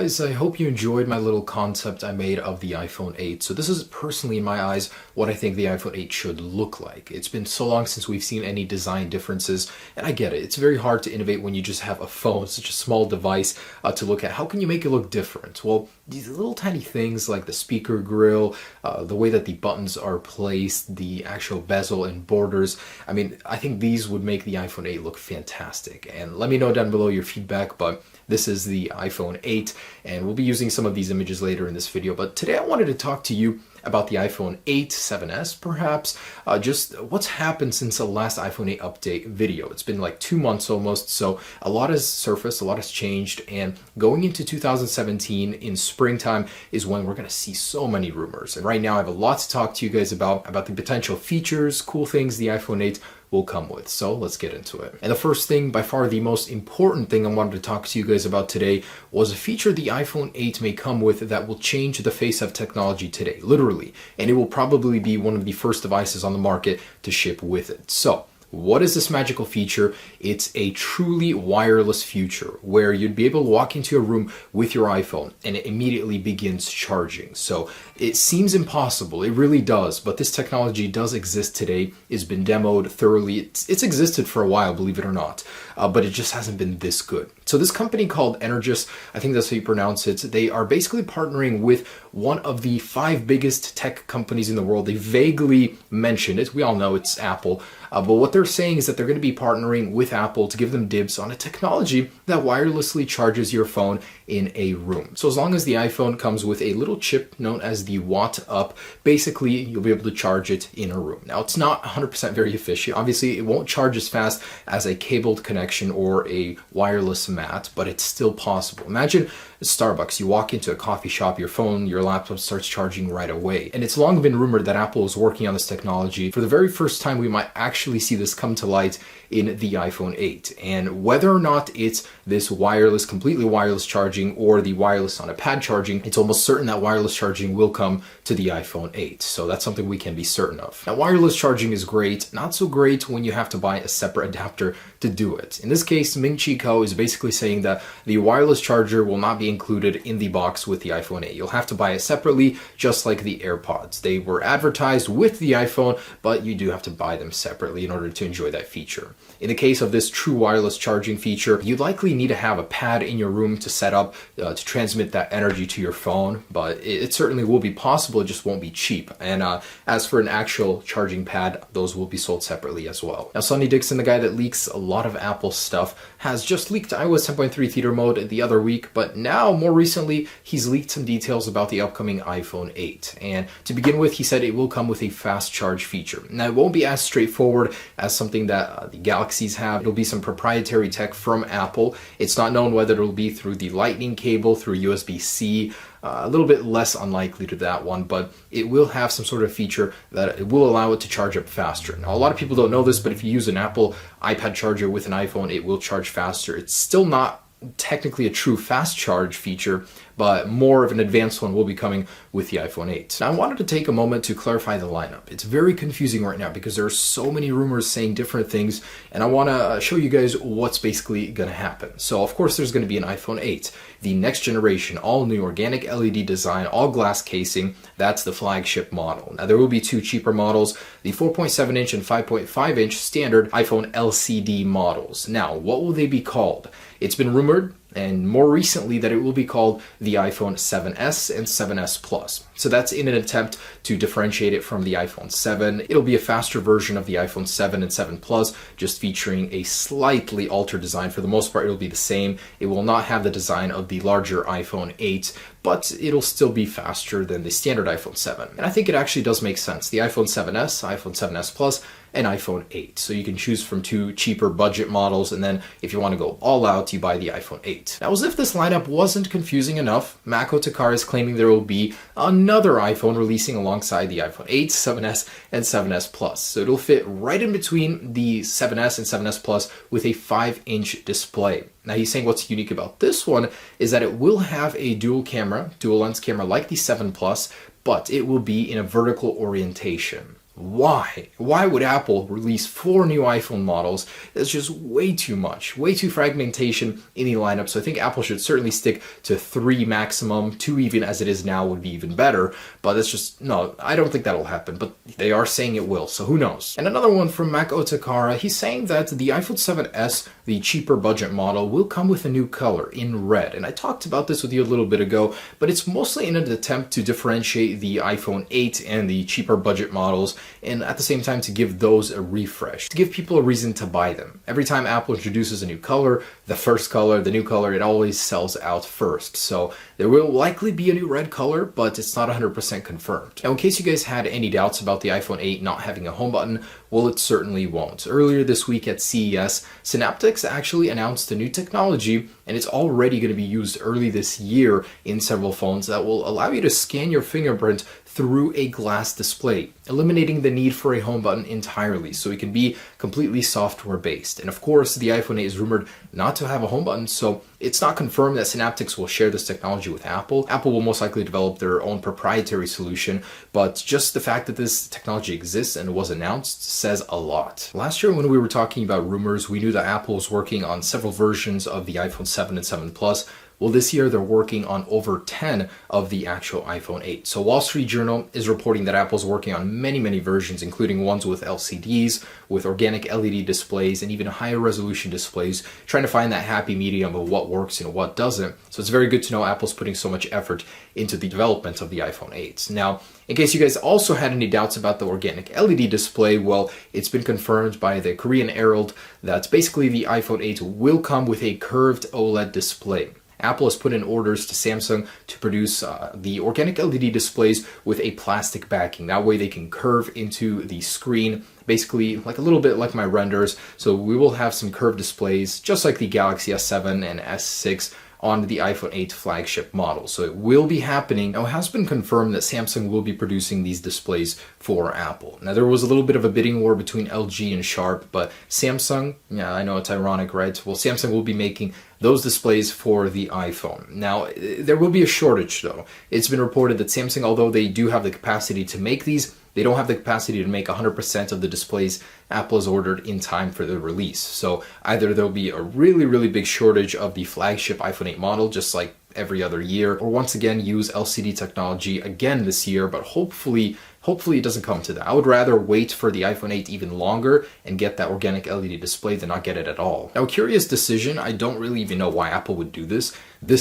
guys, I hope you enjoyed my little concept I made of the iPhone 8. So this is personally, in my eyes, what I think the iPhone 8 should look like. It's been so long since we've seen any design differences, and I get it. It's very hard to innovate when you just have a phone, such a small device to look at. How can you make it look different? Well, these little tiny things like the speaker grill, the way that the buttons are placed, the actual bezel and borders, I mean, I think these would make the iPhone 8 look fantastic. And let me know down below your feedback, but this is the iPhone 8, and we'll be using some of these images later in this video. But today I wanted to talk to you about the iPhone 8, 7S perhaps, just what's happened since the last iPhone 8 update video. It's been like 2 months almost, so a lot has surfaced, a lot has changed, and going into 2017 in springtime is when we're going to see so many rumors. And right now I have a lot to talk to you guys about the potential features, cool things the iPhone 8 will come with. So let's get into it. And the first thing, by far the most important thing I wanted to talk to you guys about today, was a feature the iPhone 8 may come with that will change the face of technology today, literally. And it will probably be one of the first devices on the market to ship with it. So what is this magical feature? It's a truly wireless feature where you'd be able to walk into a room with your iPhone and it immediately begins charging. So it seems impossible, it really does, but this technology does exist today. It's been demoed thoroughly. It's existed for a while, believe it or not, but it just hasn't been this good. So this company called Energous, I think that's how you pronounce it, they are basically partnering with one of the 5 biggest tech companies in the world. They vaguely mentioned it. We all know it's Apple. But what they're saying is that they're going to be partnering with Apple to give them dibs on a technology that wirelessly charges your phone in a room. So as long as the iPhone comes with a little chip known as the Watt Up, basically you'll be able to charge it in a room. Now it's not 100% very efficient. Obviously it won't charge as fast as a cabled connection or a wireless mat, but it's still possible. Imagine Starbucks, you walk into a coffee shop, your phone, your laptop starts charging right away. And it's long been rumored that Apple is working on this technology. For the very first time, we might actually see this come to light in the iPhone 8. And whether or not it's this wireless, completely wireless charging or the wireless on a pad charging, it's almost certain that wireless charging will come to the iPhone 8. So that's something we can be certain of. Now, wireless charging is great, not so great when you have to buy a separate adapter to do it. In this case, Ming-Chi Kuo is basically saying that the wireless charger will not be included in the box with the iPhone 8. You'll have to buy it separately, just like the AirPods. They were advertised with the iPhone, but you do have to buy them separately in order to enjoy that feature. In the case of this true wireless charging feature, you'd likely need to have a pad in your room to set up to transmit that energy to your phone, but it certainly will be possible, it just won't be cheap. And as for an actual charging pad, those will be sold separately as well. Now, Sonny Dixon, the guy that leaks a lot of Apple stuff, has just leaked iOS 10.3 theater mode the other week, but now, more recently, he's leaked some details about the upcoming iPhone 8. And to begin with, he said it will come with a fast charge feature. Now, it won't be as straightforward as something that the Galaxies have. It'll be some proprietary tech from Apple. It's not known whether it'll be through the Lightning cable, through USB-C, a little bit less unlikely to that one, but it will have some sort of feature that it will allow it to charge up faster. Now, a lot of people don't know this, but if you use an Apple iPad charger with an iPhone, it will charge faster. It's still not technically a true fast charge feature, but more of an advanced one will be coming with the iPhone 8. Now, I wanted to take a moment to clarify the lineup. It's very confusing right now because there are so many rumors saying different things, and I want to show you guys what's basically going to happen. So, of course, there's going to be an iPhone 8, the next generation, all new organic LED design, all glass casing. That's the flagship model. Now, there will be 2 cheaper models, the 4.7-inch and 5.5-inch standard iPhone LCD models. Now, what will they be called? It's been rumored, and more recently, that it will be called the iPhone 7S and 7S Plus. So that's in an attempt to differentiate it from the iPhone 7. It'll be a faster version of the iPhone 7 and 7 Plus, just featuring a slightly altered design. For the most part, it'll be the same. It will not have the design of the larger iPhone 8, but it'll still be faster than the standard iPhone 7. And I think it actually does make sense. The iPhone 7S, iPhone 7S Plus, and iPhone 8. So you can choose from 2 cheaper budget models, and then if you want to go all out, you buy the iPhone 8. Now, as if this lineup wasn't confusing enough, Mako Takara is claiming there will be another iPhone releasing alongside the iPhone 8, 7S, and 7S Plus. So it'll fit right in between the 7S and 7S Plus with a 5-inch display. Now, he's saying what's unique about this one is that it will have a dual lens camera like the 7 Plus, but it will be in a vertical orientation. Why? Why would Apple release 4 new iPhone models? That's just way too much, way too fragmentation in the lineup. So I think Apple should certainly stick to 3 maximum. 2 even as it is now would be even better. But that's just, no, I don't think that'll happen. But they are saying it will, so who knows? And another one from Mac Otakara, he's saying that the iPhone 7s, the cheaper budget model, will come with a new color in red. And I talked about this with you a little bit ago, but it's mostly in an attempt to differentiate the iPhone 8 and the cheaper budget models, and at the same time to give those a refresh, to give people a reason to buy them. Every time Apple introduces a new color, the new color, it always sells out first. So there will likely be a new red color, but it's not 100% confirmed. Now, in case you guys had any doubts about the iPhone 8 not having a home button, well, it certainly won't. Earlier this week at CES, Synaptics actually announced a new technology, and it's already going to be used early this year in several phones that will allow you to scan your fingerprint through a glass display, eliminating the need for a home button entirely, so it can be completely software based. And of course, the iPhone 8 is rumored not to have a home button, so it's not confirmed that Synaptics will share this technology with Apple. Apple will most likely develop their own proprietary solution, but just the fact that this technology exists and was announced says a lot. Last year when we were talking about rumors, we knew that Apple was working on several versions of the iPhone 7 and 7 Plus. Well, this year they're working on over 10 of the actual iPhone 8. So Wall Street Journal is reporting that Apple's working on many versions, including ones with LCDs, with organic LED displays, and even higher resolution displays, trying to find that happy medium of what works and what doesn't. So it's very good to know Apple's putting so much effort into the development of the iPhone 8. Now, in case you guys also had any doubts about the organic LED display, well, it's been confirmed by the Korean Herald that basically the iPhone 8 will come with a curved OLED display. Apple has put in orders to Samsung to produce the organic LED displays with a plastic backing. That way they can curve into the screen, basically like a little bit like my renders. So we will have some curved displays, just like the Galaxy S7 and S6 on the iPhone 8 flagship model. So it will be happening. Now, it has been confirmed that Samsung will be producing these displays for Apple. Now, there was a little bit of a bidding war between LG and Sharp, but Samsung, yeah, I know it's ironic, right? Well, Samsung will be making those displays for the iPhone. Now, there will be a shortage though. It's been reported that Samsung, although they do have the capacity to make these, they don't have the capacity to make 100% of the displays Apple has ordered in time for the release. So either there'll be a really big shortage of the flagship iPhone 8 model, just like every other year, or once again use LCD technology again this year, but hopefully it doesn't come to that. I would rather wait for the iPhone 8 even longer and get that organic LED display than not get it at all. Now, a curious decision. I don't really even know why Apple would do this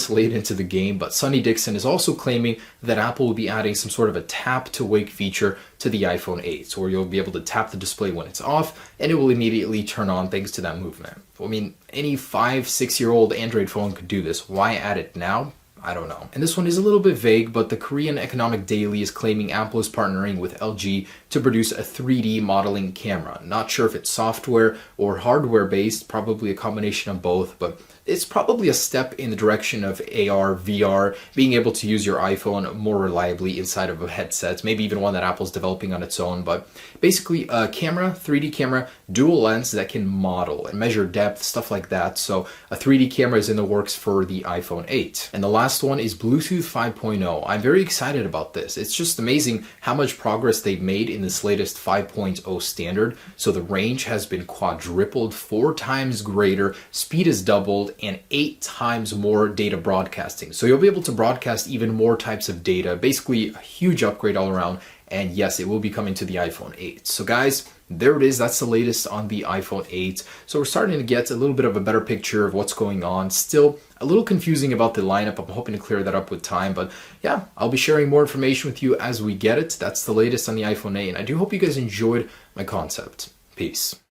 late into the game, but Sonny Dixon is also claiming that Apple will be adding some sort of a tap to wake feature to the iPhone 8, so where you'll be able to tap the display when it's off and it will immediately turn on thanks to that movement. I mean, any 5-6-year-old Android phone could do this. Why add it now? I don't know. And this one is a little bit vague, but the Korean Economic Daily is claiming Apple is partnering with LG to produce a 3D modeling camera. Not sure if it's software or hardware based, probably a combination of both, but it's probably a step in the direction of AR, VR, being able to use your iPhone more reliably inside of a headset, maybe even one that Apple's developing on its own. But basically a camera, 3D camera, dual lens that can model and measure depth, stuff like that. So a 3D camera is in the works for the iPhone 8. And the last one is Bluetooth 5.0. I'm very excited about this. It's just amazing how much progress they've made in this latest 5.0 standard. So the range has been quadrupled, 4 times greater, speed is doubled, and 8 times more data broadcasting. So you'll be able to broadcast even more types of data, basically a huge upgrade all around. And yes, it will be coming to the iPhone 8. So guys, there it is. That's the latest on the iPhone 8. So we're starting to get a little bit of a better picture of what's going on. Still a little confusing about the lineup. I'm hoping to clear that up with time. But yeah, I'll be sharing more information with you as we get it. That's the latest on the iPhone 8. And I do hope you guys enjoyed my concept. Peace.